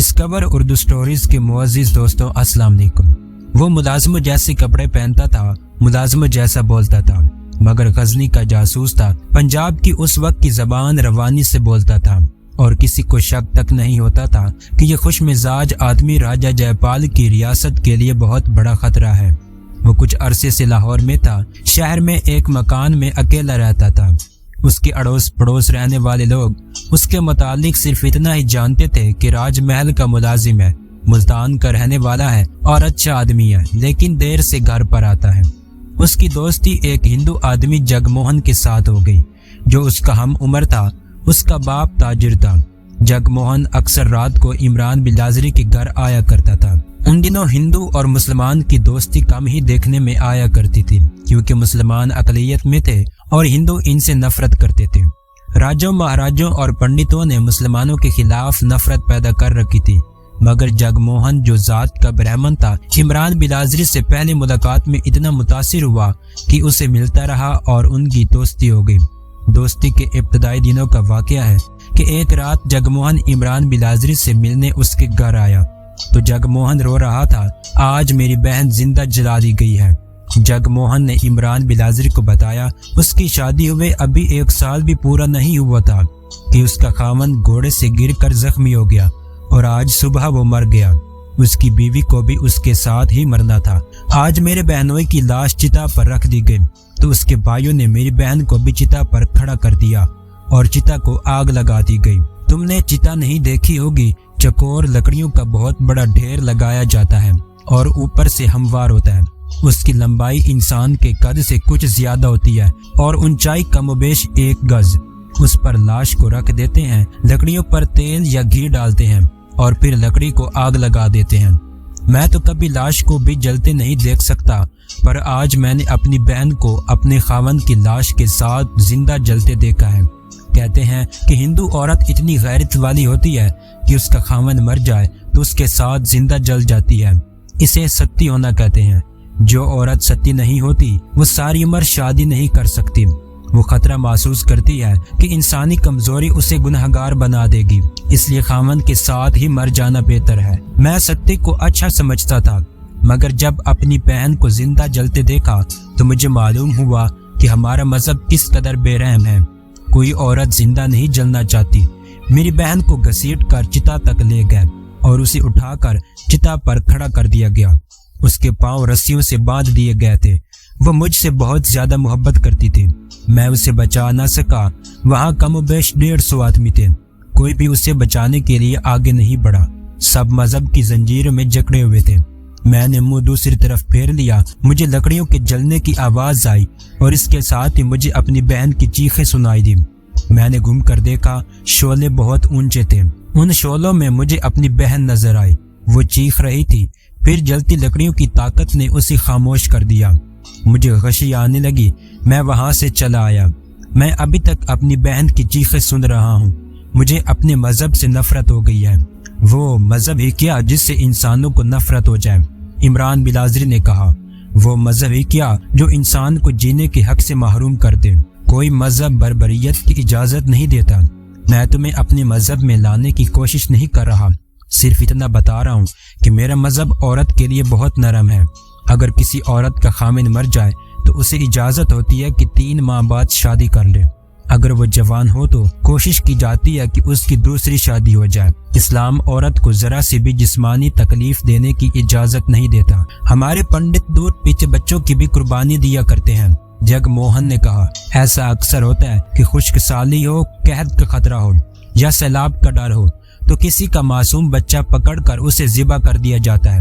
Discover Urdu stories کے معزز دوستوں السلام علیکم۔ وہ ملازموں جیسے کپڑے پہنتا تھا، ملازموں جیسا بولتا تھا، مگر غزنی کا جاسوس تھا۔ پنجاب کی اس وقت کی زبان روانی سے بولتا تھا اور کسی کو شک تک نہیں ہوتا تھا کہ یہ خوش مزاج آدمی راجہ جے پال کی ریاست کے لیے بہت بڑا خطرہ ہے۔ وہ کچھ عرصے سے لاہور میں تھا، شہر میں ایک مکان میں اکیلا رہتا تھا۔ اس کے اڑوس پڑوس رہنے والے لوگ اس کے متعلق صرف اتنا ہی جانتے تھے کہ راج محل کا ملازم ہے، ملتان کا رہنے والا ہے اور اچھا آدمی ہے، لیکن دیر سے گھر پر آتا ہے۔ اس کی دوستی ایک ہندو آدمی جگ موہن کے ساتھ ہو گئی جو اس کا ہم عمر تھا۔ اس کا باپ تاجر تھا۔ جگ موہن اکثر رات کو عمران بلازری کے گھر آیا کرتا تھا۔ ان دنوں ہندو اور مسلمان کی دوستی کم ہی دیکھنے میں آیا کرتی تھی، کیونکہ مسلمان اقلیت میں تھے اور ہندو ان سے نفرت کرتے تھے۔ راجوں مہاراجوں اور پنڈتوں نے مسلمانوں کے خلاف نفرت پیدا کر رکھی تھی، مگر جگ موہن جو ذات کا برہمن تھا، عمران بلازری سے پہلی ملاقات میں اتنا متاثر ہوا کہ اسے ملتا رہا اور ان کی دوستی ہو گئی۔ دوستی کے ابتدائی دنوں کا واقعہ ہے کہ ایک رات جگ موہن عمران بلازری سے ملنے اس کے گھر آیا تو جگ موہن رو رہا تھا، آج میری بہن زندہ جلا دی گئی ہے۔ جگ موہن نے عمران بلازری کو بتایا اس کی شادی ہوئے ابھی 1 سال بھی پورا نہیں ہوا تھا کہ اس کا خاوند گھوڑے سے گر کر زخمی ہو گیا اور آج صبح وہ مر گیا۔ اس کی بیوی کو بھی اس کے ساتھ ہی مرنا تھا۔ آج میرے بہنوئی کی لاش چتا پر رکھ دی گئی تو اس کے بھائیوں نے میری بہن کو بھی چتا پر کھڑا کر دیا اور چتا کو آگ لگا دی گئی۔ تم نے چتا نہیں دیکھی ہوگی، چکور لکڑیوں کا بہت بڑا ڈھیر لگایا جاتا ہے اور اوپر سے ہموار ہوتا ہے۔ اس کی لمبائی انسان کے قد سے کچھ زیادہ ہوتی ہے اور اونچائی کم و بیش 1 گز۔ اس پر لاش کو رکھ دیتے ہیں، لکڑیوں پر تیل یا گھی ڈالتے ہیں اور پھر لکڑی کو آگ لگا دیتے ہیں۔ میں تو کبھی لاش کو بھی جلتے نہیں دیکھ سکتا، پر آج میں نے اپنی بہن کو اپنے خاوند کی لاش کے ساتھ زندہ جلتے دیکھا ہے۔ کہتے ہیں کہ ہندو عورت اتنی غیرت والی ہوتی ہے کہ اس کا خاوند مر جائے تو اس کے ساتھ زندہ جل جاتی ہے۔ اسے ستی ہونا کہتے ہیں۔ جو عورت ستی نہیں ہوتی وہ ساری عمر شادی نہیں کر سکتی۔ وہ خطرہ محسوس کرتی ہے کہ انسانی کمزوری اسے گنہگار بنا دے گی، اس لیے خاوند کے ساتھ ہی مر جانا بہتر ہے۔ میں ستی کو اچھا سمجھتا تھا، مگر جب اپنی بہن کو زندہ جلتے دیکھا تو مجھے معلوم ہوا کہ ہمارا مذہب کس قدر بے رحم ہے۔ کوئی عورت زندہ نہیں جلنا چاہتی۔ میری بہن کو گھسیٹ کر چتا تک لے گئے اور اسے اٹھا کر چتا پر کھڑا کر دیا گیا۔ اس کے پاؤں رسیوں سے باندھ دیے گئے تھے۔ وہ مجھ سے بہت زیادہ محبت کرتی تھی۔ میں اسے بچا نہ سکا۔ وہاں کم و بیش 150 آدمی تھے۔ کوئی بھی اسے بچانے کے لیے آگے نہیں بڑھا۔ سب مذہب کی زنجیروں میں جکڑے ہوئے تھے۔ میں نے منہ دوسری طرف پھیر لیا۔ مجھے لکڑیوں کے جلنے کی آواز آئی اور اس کے ساتھ ہی مجھے اپنی بہن کی چیخیں سنائی دی۔ میں نے گھوم کر دیکھا، شعلے بہت اونچے تھے۔ ان شعلوں میں مجھے اپنی بہن نظر آئی۔ وہ چیخ رہی تھی، پھر جلتی لکڑیوں کی طاقت نے اسے خاموش کر دیا۔ مجھے غشی آنے لگی۔ میں وہاں سے چلا آیا۔ میں ابھی تک اپنی بہن کی چیخیں سن رہا ہوں۔ مجھے اپنے مذہب سے نفرت ہو گئی ہے۔ وہ مذہب ہی کیا جس سے انسانوں کو نفرت ہو جائے؟ عمران بلازری نے کہا، وہ مذہب ہی کیا جو انسان کو جینے کے حق سے محروم کر دے؟ کوئی مذہب بربریت کی اجازت نہیں دیتا۔ میں تمہیں اپنے مذہب میں لانے کی کوشش نہیں کر رہا، صرف اتنا بتا رہا ہوں کہ میرا مذہب عورت کے لیے بہت نرم ہے۔ اگر کسی عورت کا خاوند مر جائے تو اسے اجازت ہوتی ہے کہ 3 ماہ بعد شادی کر لے۔ اگر وہ جوان ہو تو کوشش کی جاتی ہے کہ اس کی دوسری شادی ہو جائے۔ اسلام عورت کو ذرا سے بھی جسمانی تکلیف دینے کی اجازت نہیں دیتا۔ ہمارے پنڈت دودھ پیتے بچوں کی بھی قربانی دیا کرتے ہیں۔ جگ موہن نے کہا، ایسا اکثر ہوتا ہے کہ خشک سالی ہو، قحط کا خطرہ ہو یا سیلاب کا ڈر ہو تو کسی کا معصوم بچہ پکڑ کر اسے ذبح کر دیا جاتا ہے،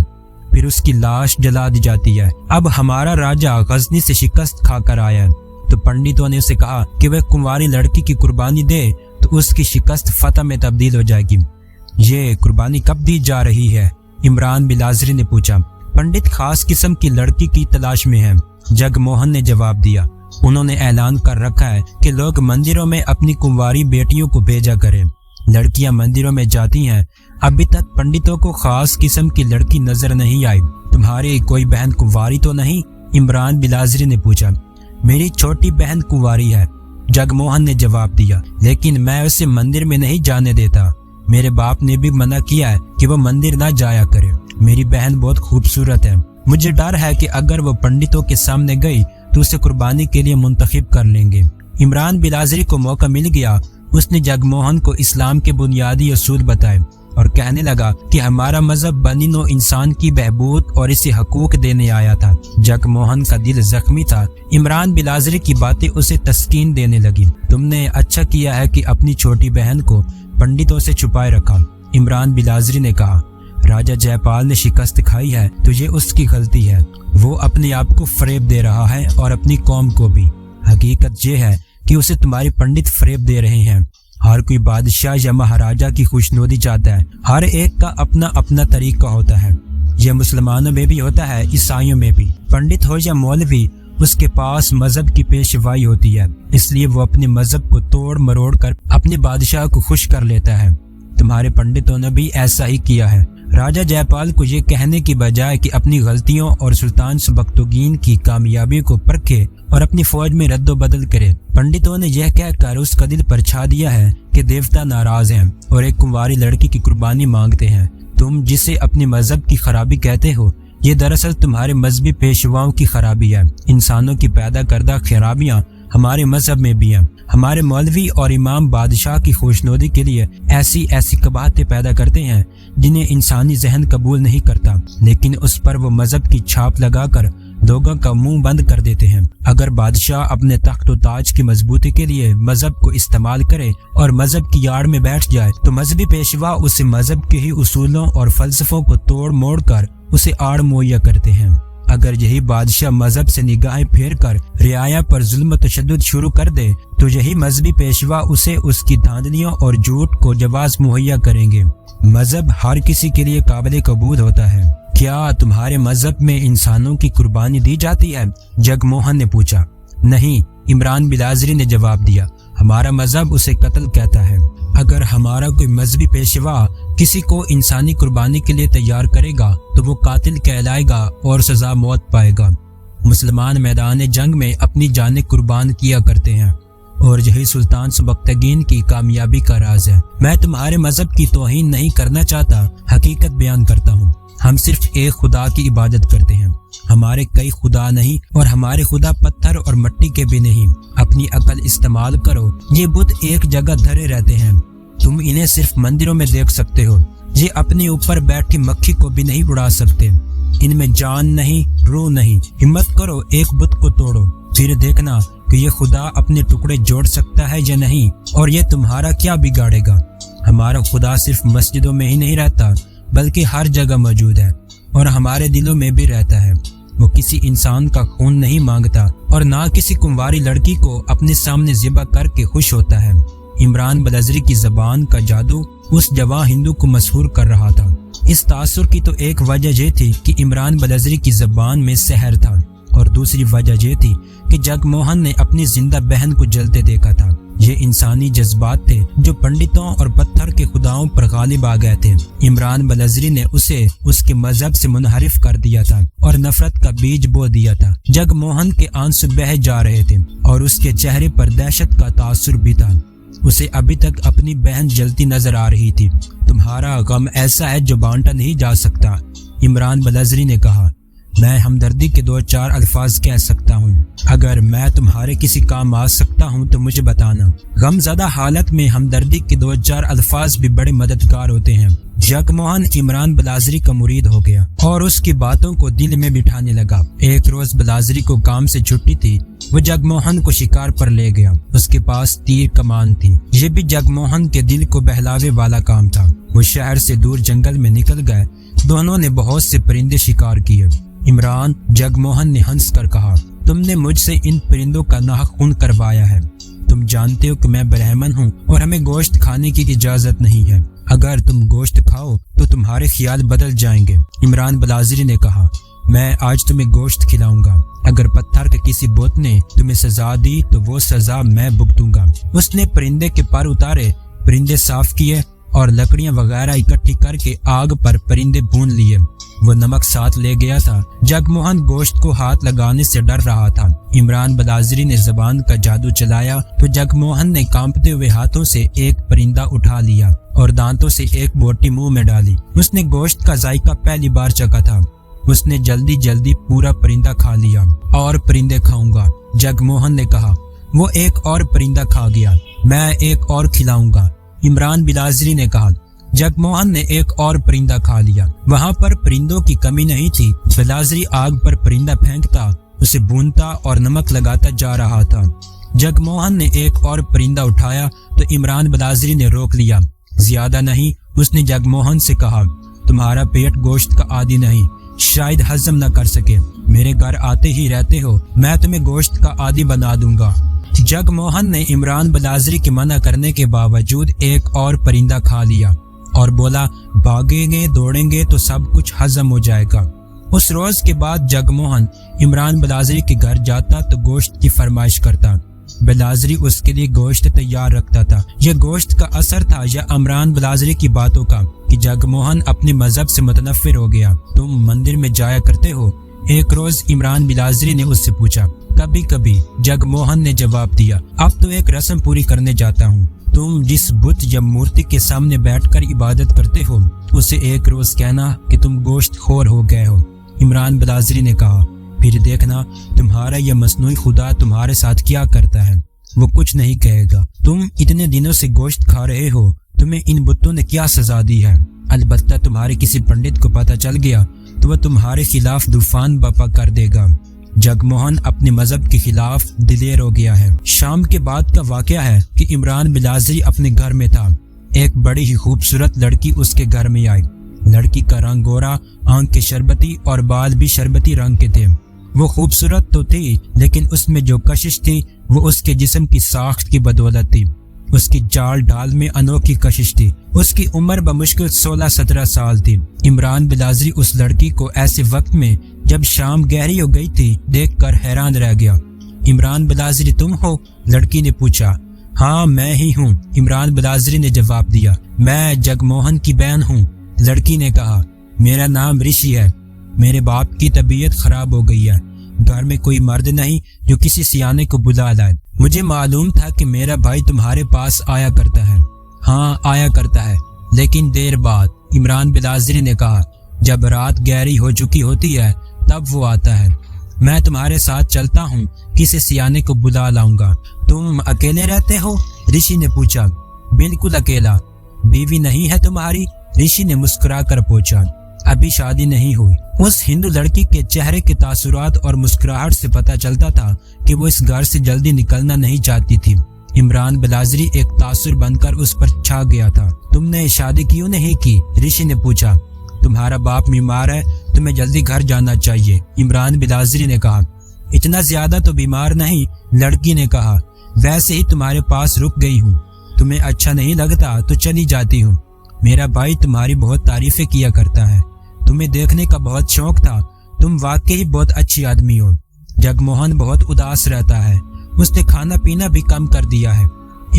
پھر اس کی لاش جلا دی جاتی ہے۔ اب ہمارا راجہ غزنی سے شکست کھا کر آیا ہے تو پنڈتوں نے اسے کہا کہ وہ کنواری لڑکی کی قربانی دے تو اس کی شکست فتح میں تبدیل ہو جائے گی۔ یہ قربانی کب دی جا رہی ہے؟ عمران بلازری نے پوچھا۔ پنڈت خاص قسم کی لڑکی کی تلاش میں ہیں، جگ موہن نے جواب دیا۔ انہوں نے اعلان کر رکھا ہے کہ لوگ مندروں میں اپنی کنواری بیٹیوں کو بھیجا کریں۔ لڑکیاں مندروں میں جاتی ہیں۔ ابھی تک پنڈتوں کو خاص قسم کی لڑکی نظر نہیں آئی۔ تمہاری کوئی بہن کنواری تو نہیں؟ عمران بلازری نے پوچھا۔ میری چھوٹی بہن کنواری ہے، جگ موہن نے جواب دیا، لیکن میں اسے مندر میں نہیں جانے دیتا۔ میرے باپ نے بھی منع کیا ہے کہ وہ مندر نہ جایا کرے۔ میری بہن بہت خوبصورت ہے، مجھے ڈر ہے کہ اگر وہ پنڈتوں کے سامنے گئی تو اسے قربانی کے لیے منتخب کر لیں گے۔ عمران بلازری کو موقع مل گیا۔ اس نے جگ موہن کو اسلام کے بنیادی اصول بتائے اور کہنے لگا کہ ہمارا مذہب بنی نوع انسان کی بہبود اور اسے حقوق دینے آیا تھا۔ جگ موہن کا دل زخمی تھا۔ عمران بلازری کی باتیں اسے تسکین دینے لگی۔ تم نے اچھا کیا ہے کہ اپنی چھوٹی بہن کو پنڈتوں سے چھپائے رکھا، عمران بلازری نے کہا۔ راجہ جے پال نے شکست کھائی ہے تو یہ اس کی غلطی ہے۔ وہ اپنے آپ کو فریب دے رہا ہے اور اپنی قوم کو بھی۔ حقیقت یہ ہے کہ اسے تمہاری پنڈت فریب دے رہے ہیں۔ ہر کوئی بادشاہ یا مہاراجہ کی خوشنودی چاہتا ہے۔ ہر ایک کا اپنا اپنا طریقہ ہوتا ہے۔ یہ مسلمانوں میں بھی ہوتا ہے، عیسائیوں میں بھی۔ پنڈت ہو یا مولوی، اس کے پاس مذہب کی پیشوائی ہوتی ہے، اس لیے وہ اپنے مذہب کو توڑ مروڑ کر اپنے بادشاہ کو خوش کر لیتا ہے۔ تمہارے پنڈتوں نے بھی ایسا ہی کیا ہے۔ راجہ جے پال کو یہ کہنے کی بجائے کہ اپنی غلطیوں اور سلطان سبکتگین کی کامیابی کو پرکھے اور اپنی فوج میں رد و بدل کرے، پنڈتوں نے یہ کہہ کر اس کا دل پرچھا دیا ہے کہ دیوتا ناراض ہیں اور ایک کنواری لڑکی کی قربانی مانگتے ہیں۔ تم جسے اپنے مذہب کی خرابی کہتے ہو، یہ دراصل تمہارے مذہبی پیشواؤں کی خرابی ہے۔ انسانوں کی پیدا کردہ خرابیاں ہمارے مذہب میں بھی ہیں۔ ہمارے مولوی اور امام بادشاہ کی خوشنودی کے لیے ایسی قباحتیں پیدا کرتے ہیں جنہیں انسانی ذہن قبول نہیں کرتا، لیکن اس پر وہ مذہب کی چھاپ لگا کر لوگوں کا منہ بند کر دیتے ہیں۔ اگر بادشاہ اپنے تخت و تاج کی مضبوطی کے لیے مذہب کو استعمال کرے اور مذہب کی آڑ میں بیٹھ جائے تو مذہبی پیشوا اسے مذہب کے ہی اصولوں اور فلسفوں کو توڑ موڑ کر اسے آڑ مہیا کرتے ہیں۔ اگر یہی بادشاہ مذہب سے نگاہیں پھیر کر رعایا پر ظلم و تشدد شروع کر دے تو یہی مذہبی پیشوا اسے اس کی دھاندلیوں اور جھوٹ کو جواز مہیا کریں گے۔ مذہب ہر کسی کے لیے قابل قبول ہوتا ہے۔ کیا تمہارے مذہب میں انسانوں کی قربانی دی جاتی ہے؟ جگ موہن نے پوچھا۔ نہیں، عمران بلازری نے جواب دیا، ہمارا مذہب اسے قتل کہتا ہے۔ اگر ہمارا کوئی مذہبی پیشوا کسی کو انسانی قربانی کے لیے تیار کرے گا تو وہ قاتل کہلائے گا اور سزا موت پائے گا۔ مسلمان میدان جنگ میں اپنی جانیں قربان کیا کرتے ہیں اور یہی سلطان سبکتگین کی کامیابی کا راز ہے۔ میں تمہارے مذہب کی توہین نہیں کرنا چاہتا، حقیقت بیان کرتا ہوں۔ ہم صرف ایک خدا کی عبادت کرتے ہیں، ہمارے کئی خدا نہیں، اور ہمارے خدا پتھر اور مٹی کے بھی نہیں۔ اپنی عقل استعمال کرو، یہ بت ایک جگہ دھرے رہتے ہیں، تم انہیں صرف مندروں میں دیکھ سکتے ہو۔ یہ اپنے اوپر بیٹھی مکھی کو بھی نہیں اڑا سکتے، ان میں جان نہیں، روح نہیں۔ ہمت کرو، ایک بت کو توڑو، پھر دیکھنا کہ یہ خدا اپنے ٹکڑے جوڑ سکتا ہے یا نہیں، اور یہ تمہارا کیا بگاڑے گا۔ ہمارا خدا صرف مسجدوں میں ہی نہیں رہتا بلکہ ہر جگہ موجود ہے اور ہمارے دلوں میں بھی رہتا ہے۔ وہ کسی انسان کا خون نہیں مانگتا اور نہ کسی کنواری لڑکی کو اپنے سامنے ذبح کر کے خوش ہوتا ہے۔ عمران بلازری کی زبان کا جادو اس جوان ہندو کو مسحور کر رہا تھا۔ اس تاثر کی تو ایک وجہ یہ تھی کہ عمران بلازری کی زبان میں سحر تھا، اور دوسری وجہ یہ تھی کہ جگ موہن نے اپنی زندہ بہن کو جلتے دیکھا تھا۔ یہ انسانی جذبات تھے جو پنڈتوں اور پتھر کے خداؤں پر غالب آ گئے تھے۔ عمران بلازری نے اسے اس کے مذہب سے منحرف کر دیا تھا اور نفرت کا بیج بو دیا تھا۔ جگ موہن کے آنسو بہہ جا رہے تھے اور اس کے چہرے پر دہشت کا تاثر بھی تھا۔ اسے ابھی تک اپنی بہن جلتی نظر آ رہی تھی۔ تمہارا غم ایسا ہے جو بانٹا نہیں جا سکتا، عمران بلازری نے کہا۔ میں ہمدردی کے 2-4 الفاظ کہہ سکتا ہوں۔ اگر میں تمہارے کسی کام آ سکتا ہوں تو مجھے بتانا۔ غم زدہ حالت میں ہمدردی کے 2-4 الفاظ بھی بڑے مددگار ہوتے ہیں۔ جگ موہن عمران بلازری کا مرید ہو گیا اور اس کی باتوں کو دل میں بٹھانے لگا۔ ایک روز بلازری کو کام سے چھٹی تھی، وہ جگ موہن کو شکار پر لے گیا۔ اس کے پاس تیر کمان تھی، یہ بھی جگ موہن کے دل کو بہلاوے والا کام تھا۔ وہ شہر سے دور جنگل میں نکل گئے، دونوں نے بہت سے پرندے شکار کیے۔ عمران، جگ موہن نے ہنس کر کہا، تم نے مجھ سے ان پرندوں کا ناحق خون کروایا ہے۔ تم جانتے ہو کہ میں برہمن ہوں اور ہمیں گوشت کھانے کی اجازت نہیں ہے۔ اگر تم گوشت کھاؤ تو تمہارے خیال بدل جائیں گے۔ عمران بلازری نے کہا، میں آج تمہیں گوشت کھلاؤں گا۔ اگر پتھر کے کسی بت نے تمہیں سزا دی تو وہ سزا میں بھگتوں گا۔ اس نے پرندے کے پر اتارے، پرندے صاف کیے اور لکڑیاں وغیرہ اکٹھی کر کے آگ پر پرندے بھون لیے۔ وہ نمک ساتھ لے گیا تھا۔ جگ موہن گوشت کو ہاتھ لگانے سے ڈر رہا تھا۔ عمران بلازری نے زبان کا جادو چلایا تو جگ موہن نے کانپتے ہوئے ہاتھوں سے ایک پرندہ اٹھا لیا اور دانتوں سے ایک بوٹی منہ میں ڈالی۔ اس نے گوشت کا ذائقہ پہلی بار چکھا تھا۔ اس نے جلدی جلدی پورا پرندہ کھا لیا۔ اور پرندے کھاؤں گا، جگ موہن نے کہا۔ وہ ایک اور پرندہ کھا گیا۔ میں ایک اور کھلاؤں گا، عمران بلازری نے کہا۔ جگ موہن نے ایک اور پرندہ کھا لیا۔ وہاں پر پرندوں کی کمی نہیں تھی۔ بلازری آگ پر پرندہ پھینکتا، اسے بھونتا اور نمک لگاتا جا رہا تھا۔ جگ موہن نے ایک اور پرندہ اٹھایا تو عمران بلازری نے روک لیا۔ زیادہ نہیں، اس نے جگ موہن سے کہا، تمہارا پیٹ گوشت کا عادی نہیں، شاید ہضم نہ کر سکے۔ میرے گھر آتے ہی رہتے ہو، میں تمہیں گوشت کا عادی بنا دوں گا۔ جگ موہن نے عمران بلازری کے منع کرنے کے باوجود ایک اور پرندہ کھا لیا اور بولا، بھاگیں گے دوڑیں گے تو سب کچھ ہضم ہو جائے گا۔ اس روز کے بعد جگ موہن عمران بلازری کے گھر جاتا تو گوشت کی فرمائش کرتا۔ بلازری اس کے لیے گوشت تیار رکھتا تھا۔ یہ گوشت کا اثر تھا یا عمران بلازری کی باتوں کا کہ جگ موہن اپنے مذہب سے متنفر ہو گیا۔ تم مندر میں جایا کرتے ہو؟ ایک روز عمران بلازری نے اس سے پوچھا۔ کبھی کبھی، جگ موہن نے جواب دیا۔ اب تو ایک رسم پوری کرنے جاتا ہوں۔ تم جس بت یا مورتی کے سامنے بیٹھ کر عبادت کرتے ہو، اسے ایک روز کہنا کہ تم گوشت خور ہو گئے ہو۔ عمران بلازری نے کہا، پھر دیکھنا تمہارا یہ مصنوعی خدا تمہارے ساتھ کیا کرتا ہے۔ وہ کچھ نہیں کہے گا۔ تم اتنے دنوں سے گوشت کھا رہے ہو، تمہیں ان بتوں نے کیا سزا دی ہے؟ البتہ تمہارے کسی پنڈت کو پتہ چل گیا تو وہ تمہارے خلاف طوفان برپا کر دے گا۔ جگ موہن اپنے مذہب کے خلاف دلیر ہو گیا ہے۔ شام کے بعد کا واقعہ ہے کہ عمران بلازری اپنے گھر میں تھا۔ ایک بڑی ہی خوبصورت لڑکی اس کے گھر میں آئی۔ لڑکی کا رنگ گورا، آنکھیں شربتی اور بال بھی شربتی رنگ کے تھے۔ وہ خوبصورت تو تھی، لیکن اس میں جو کشش تھی وہ اس کے جسم کی ساخت کی بدولت تھی۔ اس کی چال ڈھال میں انوکھی کشش تھی۔ اس کی عمر بمشکل 16-17 سال تھی۔ عمران بلازری اس لڑکی کو ایسے وقت میں جب شام گہری ہو گئی تھی دیکھ کر حیران رہ گیا۔ عمران بلازری تم ہو؟ لڑکی نے پوچھا۔ ہاں میں ہی ہوں، عمران بلازری نے جواب دیا۔ میں جگ موہن کی بہن ہوں۔ لڑکی نے کہا، میرا نام رشی ہے۔ میرے باپ کی طبیعت خراب ہو گئی ہے۔ گھر میں کوئی مرد نہیں جو کسی سیانے کو بلا لائے۔ مجھے معلوم تھا کہ میرا بھائی تمہارے پاس آیا کرتا ہے۔ ہاں آیا کرتا ہے، لیکن دیر بعد، عمران بلازری نے کہا۔ جب رات گہری ہو چکی ہوتی ہے تب وہ آتا ہے۔ میں تمہارے ساتھ چلتا ہوں، کسی سیانے کو بلا لاؤں گا۔ تم اکیلے رہتے ہو؟ رشی نے پوچھا۔ بالکل اکیلا۔ بیوی نہیں ہے تمہاری؟ رشی نے مسکرا کر پوچھا۔ ابھی شادی نہیں ہوئی۔ اس ہندو لڑکی کے چہرے کے تاثرات اور مسکراہٹ سے پتہ چلتا تھا کہ وہ اس گھر سے جلدی نکلنا نہیں چاہتی تھی۔ عمران بلازری ایک تاثر بن کر اس پر چھا گیا تھا۔ تم نے شادی کیوں نہیں کی؟ رشی نے پوچھا۔ تمہارا باپ بیمار ہے، تمہیں جلدی گھر جانا چاہیے، عمران بلازری نے کہا۔ اتنا زیادہ تو بیمار نہیں، لڑکی نے کہا، ویسے ہی تمہارے پاس رک گئی ہوں۔ تمہیں اچھا نہیں لگتا تو چلی جاتی ہوں۔ میرا بھائی تمہاری بہت تعریفیں کیا کرتا ہے، تمہیں دیکھنے کا بہت شوق تھا، تم واقعی بہت اچھی آدمی ہو۔ جگ موہن بہت اداس رہتا ہے، اس نے کھانا پینا بھی کم کر دیا ہے۔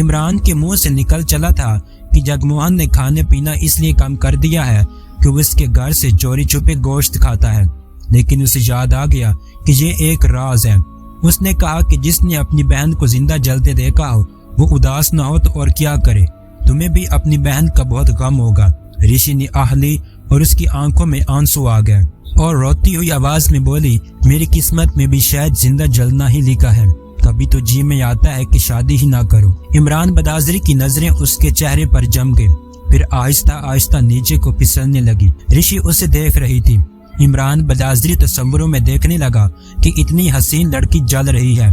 عمران کے منہ سے نکل چلا تھا کہ جگ موہن نے کھانے پینا اس لیے کم کر دیا ہے کہ وہ اس کے گھر سے چوری چھپے گوشت کھاتا ہے، لیکن اسے یاد آ گیا کہ یہ ایک راز ہے۔ اس نے کہا کہ جس نے اپنی بہن کو زندہ جلتے دیکھا ہو وہ اداس نہ ہو تو اور کیا کرے۔ تمہیں بھی اپنی بہن کا بہت غم ہوگا۔ رشی نے آہ لی اور اس کی آنکھوں میں آنسو آ گئے اور روتی ہوئی آواز میں بولی، میری قسمت میں بھی شاید زندہ جلنا ہی لکھا ہے، کبھی تو جی میں آتا ہے کہ شادی ہی نہ کرو۔ عمران بلازری کی نظریں اس کے چہرے پر جم گئی، پھر آہستہ آہستہ نیچے کو پھسلنے لگی۔ رشی اسے دیکھ رہی تھی۔ عمران بلازری تصوروں میں دیکھنے لگا کہ اتنی حسین لڑکی جل رہی ہے۔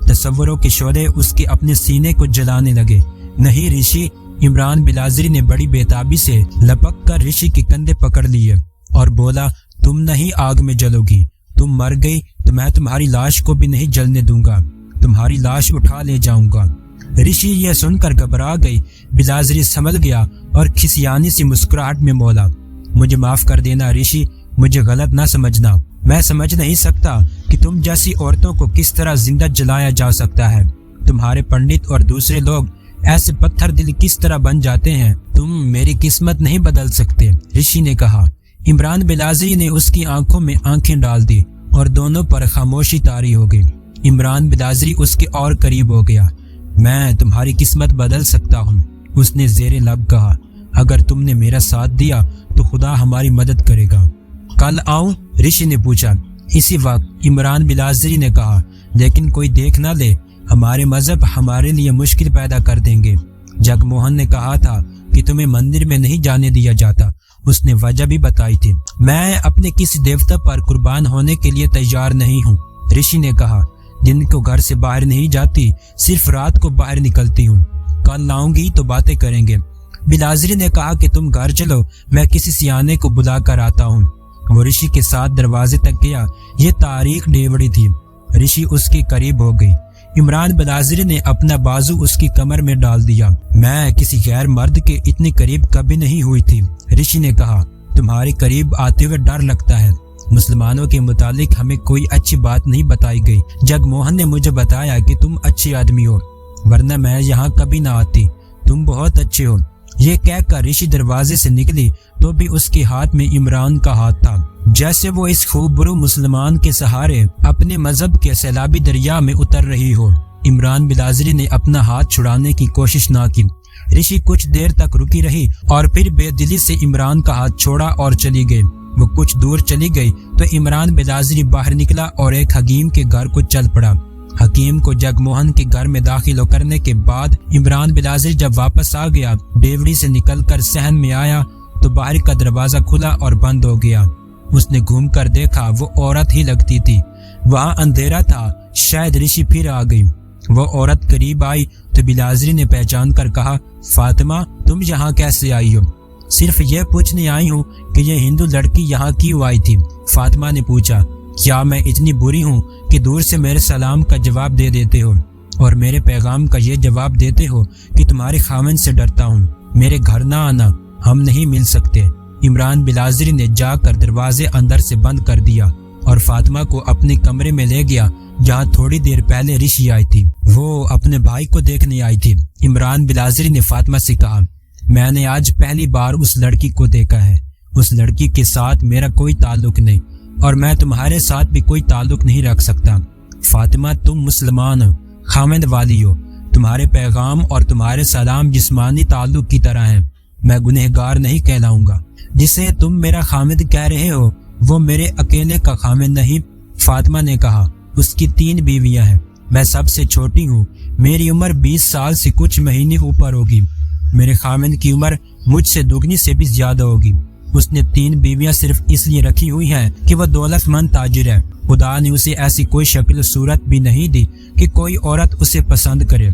تصوروں کے شعلے اس کے اپنے سینے کو جلانے لگے۔ نہیں رشی، عمران بلازری نے بڑی بےتابی سے لپک کر رشی کے کندھے پکڑ لیے اور بولا، تم نہیں آگ میں جلو گی، تم مر گئی تو میں تمہاری لاش کو بھی نہیں جلنے دوں گا، تمہاری لاش اٹھا لے جاؤں گا۔ رشی یہ سن کر گھبرا گئی۔ بلازری سنبھل گیا اور کھسیانی سی مسکراہٹ میں بولا، مجھے معاف کر دینا رشی، مجھے غلط نہ سمجھنا، میں سمجھ نہیں سکتا کہ تم جیسی عورتوں کو کس طرح زندہ جلایا جا سکتا ہے۔ تمہارے پنڈت اور دوسرے لوگ ایسے پتھر دل کس طرح بن جاتے ہیں، تم میری قسمت نہیں بدل سکتے، رشی نے کہا۔ عمران بلازری نے اس کی آنکھوں میں آنکھیں ڈال دی اور دونوں پر خاموشی طاری ہو گئی۔ عمران بلازری اس کے اور قریب ہو گیا۔ میں تمہاری قسمت بدل سکتا ہوں، اس نے زیر لب کہا۔ اگر تم نے میرا ساتھ دیا تو خدا ہماری مدد کرے گا۔ کل آؤں؟ رشی نے پوچھا۔ اسی وقت عمران بلازری نے کہا، لیکن کوئی دیکھ نہ لے، ہمارے مذہب ہمارے لیے مشکل پیدا کر دیں گے۔ جگ موہن نے کہا تھا کہ تمہیں مندر میں نہیں جانے دیا جاتا۔ اس نے وجہ بھی بتائی تھی۔ میں اپنے کسی دیوتا پر قربان ہونے کے لیے تیار نہیں ہوں، رشی نے کہا۔ دن کو گھر سے باہر نہیں جاتی، صرف رات کو باہر نکلتی ہوں۔ کل لاؤں گی تو باتیں کریں گے۔ بلازری نے کہا کہ تم گھر چلو، میں کسی سیانے کو بلا کر آتا ہوں۔ وہ رشی کے ساتھ دروازے تک گیا۔ یہ تاریخ ڈیوڑی تھی۔ رشی اس کے قریب ہو گئی۔ عمران بلازری نے اپنا بازو اس کی کمر میں ڈال دیا۔ میں کسی غیر مرد کے اتنے قریب کبھی نہیں ہوئی تھی، رشی نے کہا۔ تمہارے قریب آتے ہوئے ڈر لگتا ہے۔ مسلمانوں کے متعلق ہمیں کوئی اچھی بات نہیں بتائی گئی۔ جگ موہن نے مجھے بتایا کہ تم اچھے آدمی ہو، ورنہ میں یہاں کبھی نہ آتی۔ تم بہت اچھے ہو۔ یہ کہہ کر رشی دروازے سے نکلی تو بھی اس کے ہاتھ میں عمران کا ہاتھ تھا، جیسے وہ اس خوبرو مسلمان کے سہارے اپنے مذہب کے سیلابی دریا میں اتر رہی ہو۔ عمران بلازری نے اپنا ہاتھ چھڑانے کی کوشش نہ کی۔ رشی کچھ دیر تک رکی رہی اور پھر بے دلی سے عمران کا ہاتھ چھوڑا اور چلی گئی۔ وہ کچھ دور چلی گئی تو عمران بلازری باہر نکلا اور ایک حکیم کے گھر کو چل پڑا۔ حکیم کو جگ موہن کے گھر میں داخل کرنے کے بعد عمران بلازری جب واپس آ گیا، ڈیوڑی سے نکل کر صحن میں آیا تو باہر کا دروازہ کھلا اور بند ہو گیا۔ اس نے گھوم کر دیکھا، وہ عورت ہی لگتی تھی۔ وہاں اندھیرا تھا، شاید رشی پھر آ گئی۔ وہ عورت قریب آئی تو بلازری نے پہچان کر کہا، فاطمہ تم یہاں کیسے آئی ہو؟ صرف یہ پوچھنے آئی ہوں کہ یہ ہندو لڑکی یہاں کیوں آئی تھی؟ فاطمہ نے پوچھا۔ کیا میں اتنی بری ہوں کہ دور سے میرے سلام کا جواب دے دیتے ہو اور میرے پیغام کا یہ جواب دیتے ہو کہ تمہارے خاوند سے ڈرتا ہوں؟ میرے گھر نہ آنا، ہم نہیں مل سکتے۔ عمران بلازری نے جا کر دروازے اندر سے بند کر دیا اور فاطمہ کو اپنے کمرے میں لے گیا جہاں تھوڑی دیر پہلے رشی آئی تھی۔ وہ اپنے بھائی کو دیکھنے آئی تھی۔ عمران بلازری نے فاطمہ سے کہا، میں نے آج پہلی بار اس لڑکی کو دیکھا ہے۔ اس لڑکی کے ساتھ میرا کوئی تعلق نہیں اور میں تمہارے ساتھ بھی کوئی تعلق نہیں رکھ سکتا۔ فاطمہ تم مسلمان ہو، خاوند والی ہو، تمہارے پیغام اور تمہارے سلام جسمانی تعلق کی طرح ہیں۔ میں گنہگار نہیں کہلاؤں گا۔ جسے تم میرا خاوند کہہ رہے ہو وہ میرے اکیلے کا خاوند نہیں، فاطمہ نے کہا۔ اس کی 3 بیویاں ہیں، میں سب سے چھوٹی ہوں۔ میری عمر 20 سال سے کچھ مہینے اوپر ہوگی۔ میرے خاوند کی عمر مجھ سے دگنی سے بھی زیادہ ہوگی۔ اس نے 3 بیویاں صرف اس لیے رکھی ہوئی ہیں کہ وہ دولت مند تاجر ہے۔ خدا نے اسے ایسی کوئی شکل و صورت بھی نہیں دی کہ کوئی عورت اسے پسند کرے۔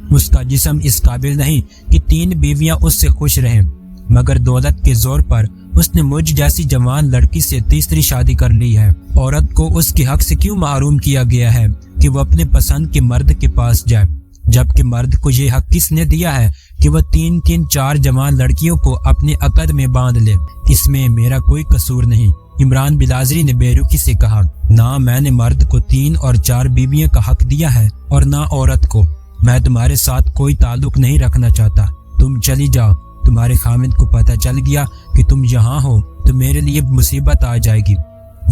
اس کا جسم اس قابل نہیں کہ 3 بیویاں اس سے خوش رہیں، مگر دولت کے زور پر اس نے مجھ جیسی جوان لڑکی سے تیسری شادی کر لی ہے۔ عورت کو اس کے حق سے کیوں محروم کیا گیا ہے کہ وہ اپنے پسند کے مرد کے پاس جائے، جبکہ مرد کو یہ حق کس نے دیا ہے کہ وہ 3-4 جوان لڑکیوں کو اپنے عقد میں باندھ لے؟ اس میں میرا کوئی قصور نہیں۔ عمران بلازری نے بے رخی سے کہا، نہ میں نے مرد کو 3 اور 4 بیویوں کا حق دیا ہے اور نہ عورت کو۔ میں تمہارے ساتھ کوئی تعلق نہیں رکھنا چاہتا، تم چلی جاؤ۔ تمہارے خاوند کو پتہ چل گیا کہ تم یہاں ہو تو میرے لیے مصیبت آ جائے گی۔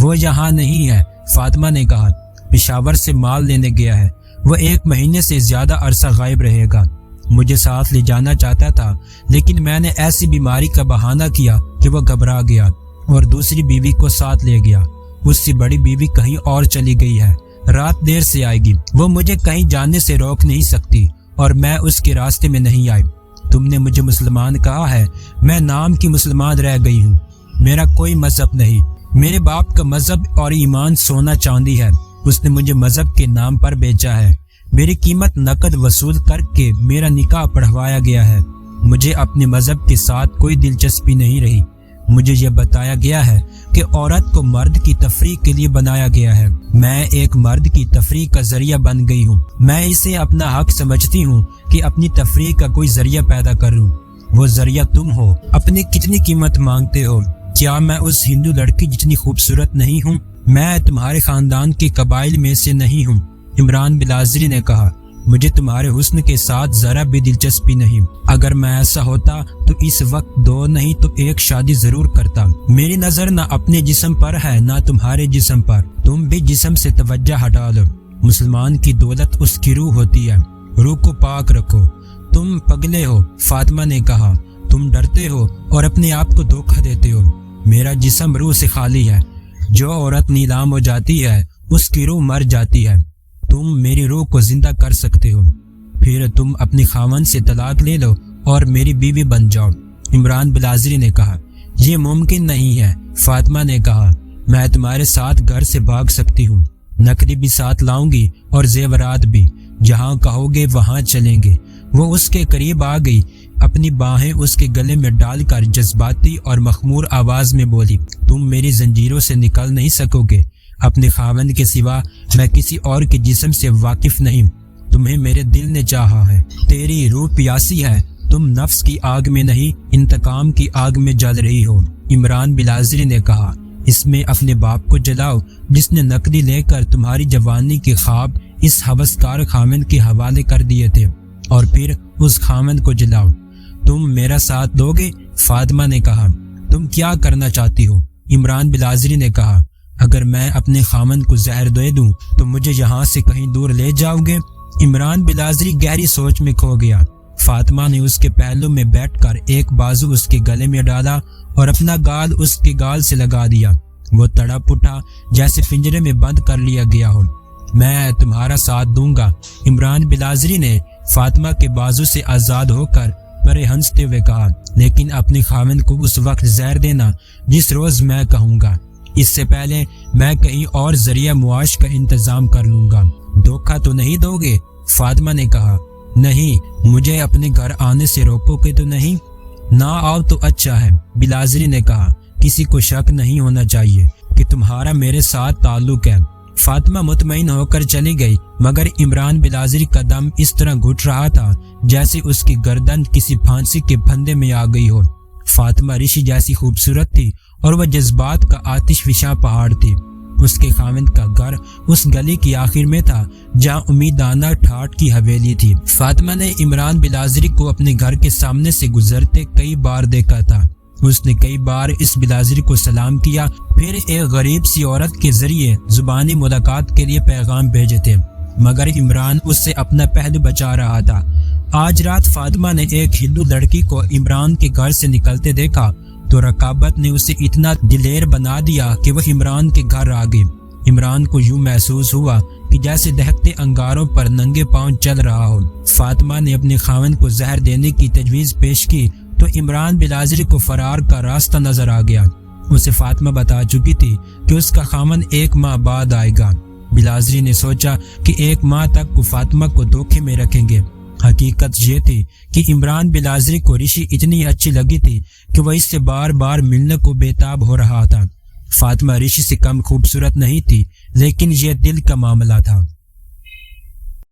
وہ یہاں نہیں ہے، فاطمہ نے کہا، پشاور سے مال لینے گیا ہے۔ وہ 1 مہینے سے زیادہ عرصہ غائب رہے گا۔ مجھے ساتھ لے جانا چاہتا تھا، لیکن میں نے ایسی بیماری کا بہانہ کیا کہ وہ گھبرا گیا اور دوسری بیوی کو ساتھ لے گیا۔ اس سے بڑی بیوی کہیں اور چلی گئی ہے، رات دیر سے آئے گی۔ وہ مجھے کہیں جانے سے روک نہیں سکتی اور میں اس کے راستے میں نہیں آئی۔ تم نے مجھے مسلمان کہا ہے، میں نام کی مسلمان رہ گئی ہوں۔ میرا کوئی مذہب نہیں۔ میرے باپ کا مذہب اور ایمان سونا چاندی ہے، اس نے مجھے مذہب کے نام پر بیچا ہے۔ میری قیمت نقد وصول کر کے میرا نکاح پڑھوایا گیا ہے۔ مجھے اپنے مذہب کے ساتھ کوئی دلچسپی نہیں رہی۔ مجھے یہ بتایا گیا ہے کہ عورت کو مرد کی تفریح کے لیے بنایا گیا ہے۔ میں ایک مرد کی تفریح کا ذریعہ بن گئی ہوں۔ میں اسے اپنا حق سمجھتی ہوں کہ اپنی تفریح کا کوئی ذریعہ پیدا کروں۔ وہ ذریعہ تم ہو۔ اپنی کتنی قیمت مانگتے ہو؟ کیا میں اس ہندو لڑکی جتنی خوبصورت نہیں ہوں؟ میں تمہارے خاندان کے قبائل میں سے نہیں ہوں۔ عمران بلازری نے کہا، مجھے تمہارے حسن کے ساتھ ذرا بھی دلچسپی نہیں۔ اگر میں ایسا ہوتا تو اس وقت 2 نہیں تو 1 شادی ضرور کرتا۔ میری نظر نہ اپنے جسم پر ہے نہ تمہارے جسم پر۔ تم بھی جسم سے توجہ ہٹا لو۔ مسلمان کی دولت اس کی روح ہوتی ہے، روح کو پاک رکھو۔ تم پگلے ہو، فاطمہ نے کہا۔ تم ڈرتے ہو اور اپنے آپ کو دھوکہ دیتے ہو۔ میرا جسم روح سے خالی ہے۔ جو عورت نیلام ہو جاتی ہے اس کی روح مر جاتی ہے۔ تم میری روح کو زندہ کر سکتے ہو، پھر تم اپنی خاوند سے طلاق لے لو اور میری بیوی بن جاؤ۔ عمران بلازری نے کہا، یہ ممکن نہیں ہے۔ فاطمہ نے کہا، میں تمہارے ساتھ گھر سے بھاگ سکتی ہوں، نقدی بھی ساتھ لاؤں گی اور زیورات بھی، جہاں کہو گے وہاں چلیں گے۔ وہ اس کے قریب آ گئی، اپنی باہیں اس کے گلے میں ڈال کر جذباتی اور مخمور آواز میں بولی، تم میری زنجیروں سے نکل نہیں سکو گے۔ اپنے خاوند کے سوا میں کسی اور کے جسم سے واقف نہیں۔ تمہیں میرے دل نے چاہا ہے، تیری روح پیاسی ہے، تم نفس کی آگ میں نہیں انتقام کی آگ میں جل رہی ہو۔ عمران بلازری نے کہا، اس میں اپنے باپ کو جلاؤ جس نے نقدی لے کر تمہاری جوانی کے خواب اس ہوسکار خاوند کے حوالے کر دیے تھے، اور پھر اس خاوند کو جلاؤ۔ تم میرا ساتھ دو گے؟ فاطمہ نے کہا، تم کیا کرنا چاہتی ہو؟ عمران بلازری نے کہا، اگر میں اپنے خاوند کو زہر دے دوں تو مجھے یہاں سے کہیں دور لے جاؤ گے؟ عمران بلازری گہری سوچ میں کھو گیا۔ فاطمہ نے اس کے پہلو میں بیٹھ کر ایک بازو اس کے گلے میں ڈالا اور اپنا گال اس کے گال سے لگا دیا۔ وہ تڑپ اٹھا جیسے پنجرے میں بند کر لیا گیا ہو۔ میں تمہارا ساتھ دوں گا، عمران بلازری نے فاطمہ کے بازو سے آزاد ہو کر پرے ہنستے ہوئے کہا، لیکن اپنے خاوند کو اس وقت زہر دینا جس روز میں کہوں گا، اس سے پہلے میں کہیں اور ذریعہ معاش کا انتظام کر لوں گا۔ دھوکہ تو نہیں دو گے؟ فاطمہ نے کہا، نہیں، مجھے اپنے گھر آنے سے روکو گے تو نہیں؟ نہ آؤ تو اچھا ہے، بلازری نے کہا، کسی کو شک نہیں ہونا چاہیے کہ تمہارا میرے ساتھ تعلق ہے۔ فاطمہ مطمئن ہو کر چلی گئی، مگر عمران بلازری کا دم اس طرح گھٹ رہا تھا جیسے اس کی گردن کسی پھانسی کے پھندے میں آ گئی ہو۔ فاطمہ رشی جیسی خوبصورت تھی اور وہ جذبات کا آتش فشاں پہاڑ تھی۔ اس کے خاوند کا گھر اس گلی کی آخر میں تھا جہاں امیدانہ ٹھاٹ کی حویلی تھی۔ فاطمہ نے عمران بلازری کو اپنے گھر کے سامنے سے گزرتے کئی بار دیکھا تھا۔ اس نے کئی بار اس بلازری کو سلام کیا، پھر ایک غریب سی عورت کے ذریعے زبانی ملاقات کے لیے پیغام بھیجے تھے، مگر عمران اس سے اپنا پہلو بچا رہا تھا۔ آج رات فاطمہ نے ایک ہندو لڑکی کو عمران کے گھر سے نکلتے دیکھا تو رقابت نے اسے اتنا دلیر بنا دیا کہ وہ عمران کے گھر آ گئی۔ عمران کو یوں محسوس ہوا کہ جیسے دہکتے انگاروں پر ننگے پاؤں چل رہا ہو۔ فاطمہ نے اپنے خاوند کو زہر دینے کی تجویز پیش کی تو عمران بلازری کو فرار کا راستہ نظر آ گیا۔ اسے فاطمہ بتا چکی تھی کہ اس کا خاوند 1 ماہ بعد آئے گا۔ بلازری نے سوچا کہ 1 ماہ تک وہ فاطمہ کو دھوکے میں رکھیں گے۔ حقیقت یہ تھی کہ عمران بلازری کو رشی اتنی اچھی لگی تھی کہ وہ اس سے بار بار ملنے کو بےتاب ہو رہا تھا۔ فاطمہ رشی سے کم خوبصورت نہیں تھی، لیکن یہ دل کا معاملہ تھا۔